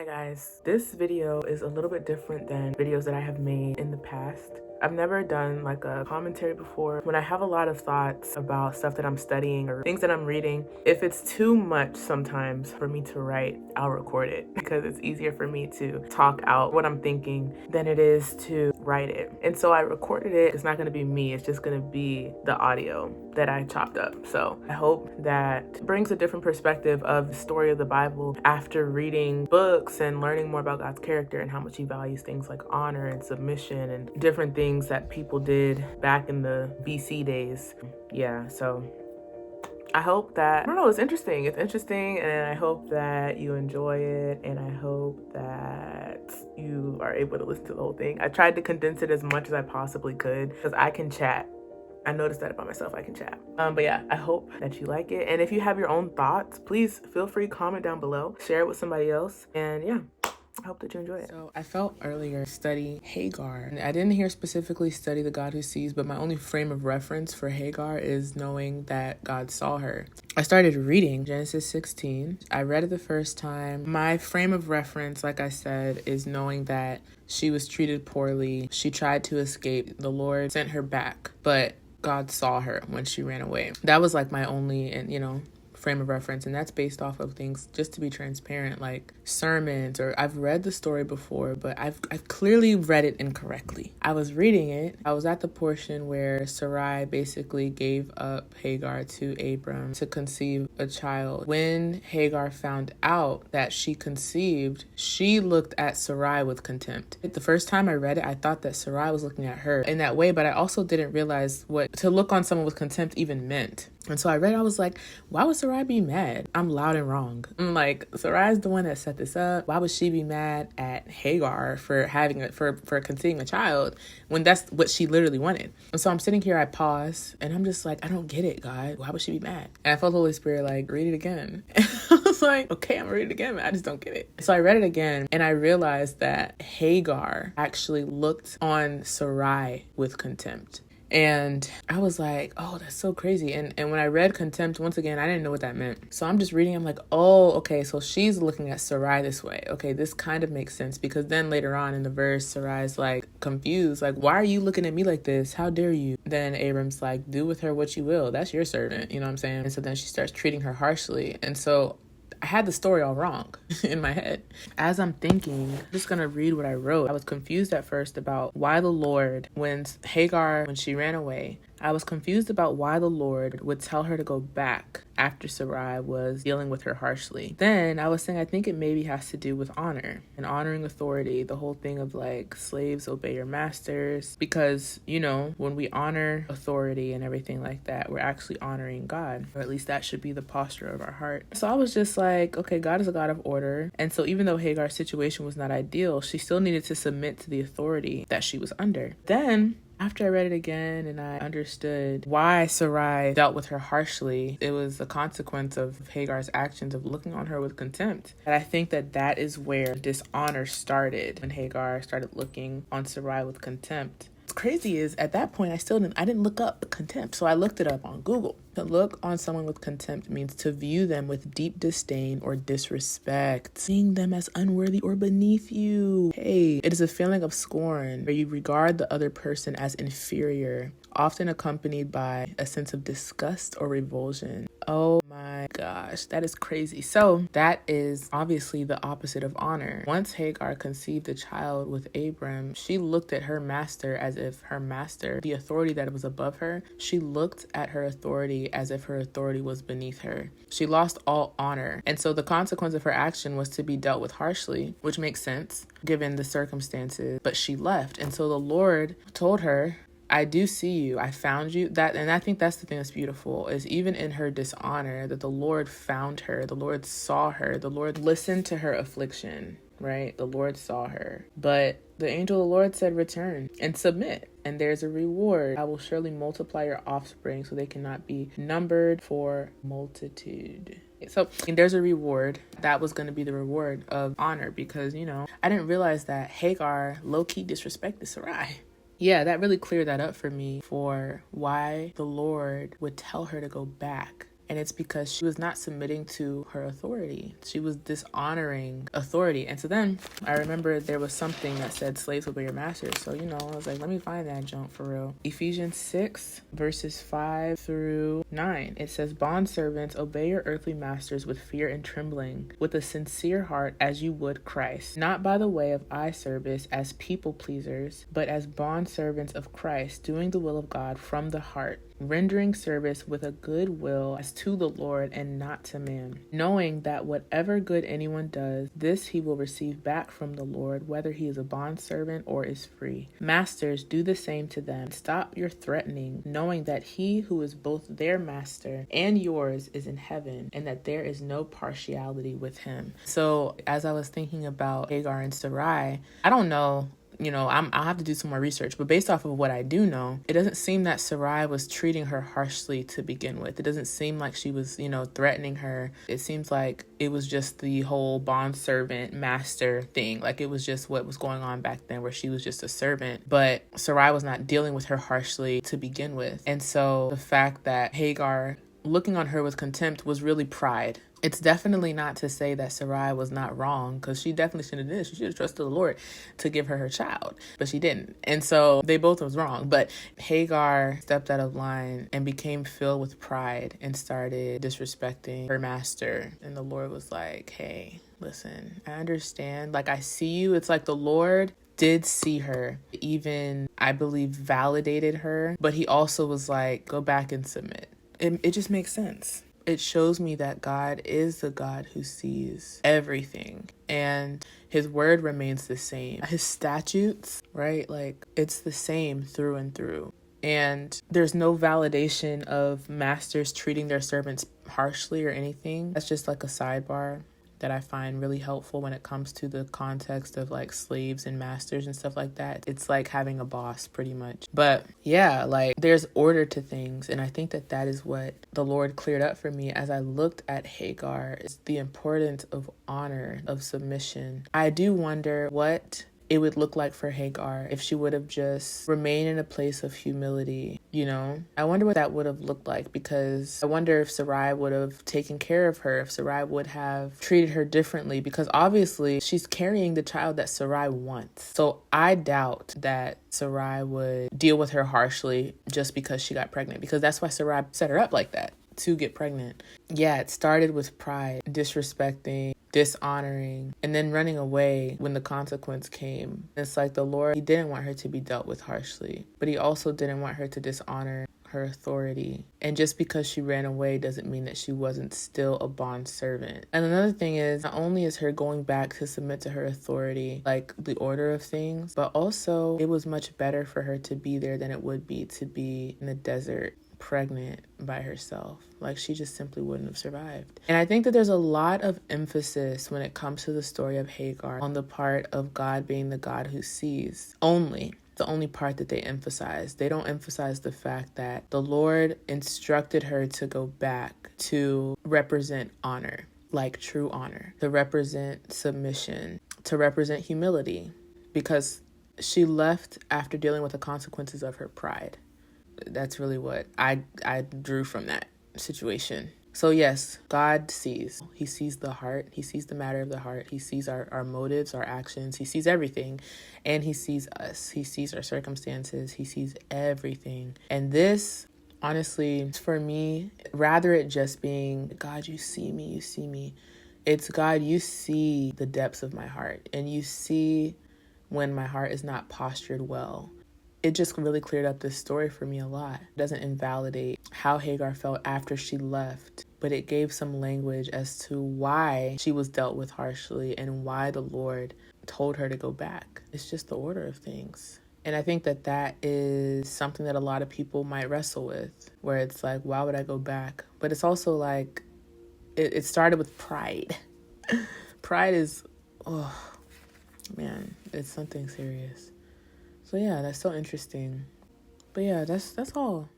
Hi guys, this video is a little bit different than videos that I have made in the past. I've never done like a commentary before. When I have a lot of thoughts about stuff that I'm studying or things that I'm reading, if it's too much sometimes for me to write, I'll record it because it's easier for me to talk out what I'm thinking than it is to write it. And so I recorded it. It's not going to be me, it's just going to be the audio that I chopped up. So I hope that brings a different perspective of the story of the Bible after reading books and learning more about God's character and how much he values things like honor and submission and different things that people did back in the BC days. Yeah, so I hope that, I don't know, it's interesting. It's interesting, and I hope that you enjoy it, and I hope that you are able to listen to the whole thing. I tried to condense it as much as I possibly could because I can chat. I noticed that about myself, I can chat. But yeah, I hope that you like it. And if you have your own thoughts, please feel free to comment down below, share it with somebody else. And yeah, I hope that you enjoy it. So I felt earlier study Hagar. And I didn't hear specifically study the God who sees, but my only frame of reference for Hagar is knowing that God saw her. I started reading Genesis 16. I read it the first time. My frame of reference, like I said, is knowing that she was treated poorly. She tried to escape. The Lord sent her back, but God saw her when she ran away. That was like my only, and frame of reference, and that's based off of things, just to be transparent, like sermons, or I've read the story before, but I've clearly read it incorrectly. I was reading it. I was at the portion where Sarai basically gave up Hagar to Abram to conceive a child. When Hagar found out that she conceived, she looked at Sarai with contempt. The first time I read it, I thought that Sarai was looking at her in that way, but I also didn't realize what to look on someone with contempt even meant. And so I read it, I was like, why would Sarai be mad? I'm loud and wrong. I'm like, Sarai's the one that set this up. Why would she be mad at Hagar for for conceiving a child when that's what she literally wanted? And so I'm sitting here, I pause, and I'm just like, I don't get it, God. Why would she be mad? And I felt the Holy Spirit like, read it again. And I was like, okay, I'm gonna read it again, but I just don't get it. So I read it again, and I realized that Hagar actually looked on Sarai with contempt. And I was like, oh, that's so crazy. And when I read contempt, once again, I didn't know what that meant. So I'm just reading. I'm like, oh, okay. So she's looking at Sarai this way. Okay, this kind of makes sense. Because then later on in the verse, Sarai's like confused. Like, why are you looking at me like this? How dare you? Then Abram's like, do with her what you will. That's your servant. You know what I'm saying? And so then she starts treating her harshly. And so I had the story all wrong in my head. As I'm thinking, I'm just going to read what I wrote. I was confused at first about why the Lord, when she ran away, I was confused about why the Lord would tell her to go back after Sarai was dealing with her harshly. Then I was saying, I think it maybe has to do with honor and honoring authority, the whole thing of like slaves obey your masters, because, when we honor authority and everything like that, we're actually honoring God, or at least that should be the posture of our heart. So I was just like, okay, God is a God of order. And so even though Hagar's situation was not ideal, she still needed to submit to the authority that she was under. Then after I read it again and I understood why Sarai dealt with her harshly, it was a consequence of Hagar's actions of looking on her with contempt. And I think that is where dishonor started, when Hagar started looking on Sarai with contempt. What's crazy is at that point I didn't look up contempt, so I looked it up on Google. To look on someone with contempt means to view them with deep disdain or disrespect, seeing them as unworthy or beneath you. Hey, it is a feeling of scorn where you regard the other person as inferior, often accompanied by a sense of disgust or revulsion. Oh my gosh, that is crazy. So that is obviously the opposite of honor. Once Hagar conceived a child with Abram, she looked at her master as if her master, the authority that was above her, she looked at her authority as if her authority was beneath her. She lost all honor. And so the consequence of her action was to be dealt with harshly, which makes sense given the circumstances, but she left. And so the Lord told her, I do see you. I found you. And I think that's the thing that's beautiful, is even in her dishonor, that the Lord found her. The Lord saw her. The Lord listened to her affliction, right? The Lord saw her. But the angel of the Lord said, return and submit, and there's a reward. I will surely multiply your offspring so they cannot be numbered for multitude. So there's a reward. That was going to be the reward of honor, because, I didn't realize that Hagar low-key disrespected Sarai. Yeah, that really cleared that up for me, for why the Lord would tell her to go back And it's because she was not submitting to her authority. She was dishonoring authority. And so then I remember there was something that said slaves obey your masters. So, I was like, let me find that junk for real. Ephesians 6 verses 5 through 9. It says, bondservants, obey your earthly masters with fear and trembling, with a sincere heart as you would Christ, not by the way of eye service as people pleasers, but as bondservants of Christ, doing the will of God from the heart, rendering service with a good will as to the Lord and not to man, knowing that whatever good anyone does, this he will receive back from the Lord, whether he is a bondservant or is free. Masters, do the same to them. Stop your threatening, knowing that he who is both their master and yours is in heaven, and that there is no partiality with him. So as I was thinking about Hagar and Sarai, I don't know, I'll have to do some more research, but based off of what I do know, it doesn't seem that Sarai was treating her harshly to begin with. It doesn't seem like she was, threatening her. It seems like it was just the whole bondservant master thing. Like it was just what was going on back then, where she was just a servant, but Sarai was not dealing with her harshly to begin with. And so the fact that Hagar looking on her with contempt was really pride. It's definitely not to say that Sarai was not wrong, because she definitely shouldn't have did. She should have trusted the Lord to give her child, but she didn't. And so they both was wrong. But Hagar stepped out of line and became filled with pride and started disrespecting her master. And the Lord was like, hey, listen, I understand. Like, I see you. It's like the Lord did see her, even, I believe, validated her. But he also was like, go back and submit. It just makes sense. It shows me that God is the God who sees everything, and his word remains the same. His statutes, right? Like it's the same through and through. And there's no validation of masters treating their servants harshly or anything. That's just like a sidebar that I find really helpful when it comes to the context of like slaves and masters and stuff like that. It's like having a boss pretty much. But yeah, like there's order to things. And I think that that is what the Lord cleared up for me as I looked at Hagar, is the importance of honor, of submission. I do wonder what it would look like for Hagar if she would have just remained in a place of humility, I wonder what that would have looked like, because I wonder if Sarai would have taken care of her, if Sarai would have treated her differently, because obviously she's carrying the child that Sarai wants. So I doubt that Sarai would deal with her harshly just because she got pregnant, because that's why Sarai set her up like that, to get pregnant. Yeah, it started with pride, disrespecting, dishonoring, and then running away when the consequence came. It's like the Lord, he didn't want her to be dealt with harshly, but he also didn't want her to dishonor her authority. And just because she ran away doesn't mean that she wasn't still a bond servant. And another thing is, not only is her going back to submit to her authority, like the order of things, but also it was much better for her to be there than it would be to be in the desert pregnant by herself. Like she just simply wouldn't have survived. And I think that there's a lot of emphasis when it comes to the story of Hagar on the part of God being the God who sees only. The only part that they emphasize. They don't emphasize the fact that the Lord instructed her to go back to represent honor, like true honor, to represent submission, to represent humility, because she left after dealing with the consequences of her pride. That's really what I drew from that situation. So yes, God sees. He sees the heart. He sees the matter of the heart. He sees our motives, our actions. He sees everything. And he sees us. He sees our circumstances. He sees everything. And this, honestly, for me, rather it just being, God, you see me, you see me. It's, God, you see the depths of my heart. And you see when my heart is not postured well. It just really cleared up this story for me a lot. It doesn't invalidate how Hagar felt after she left, but it gave some language as to why she was dealt with harshly and why the Lord told her to go back. It's just the order of things. And I think that that is something that a lot of people might wrestle with, where it's like, why would I go back? But it's also like, it started with pride. Pride is, oh man, it's something serious. So yeah, that's so interesting. But yeah, that's all.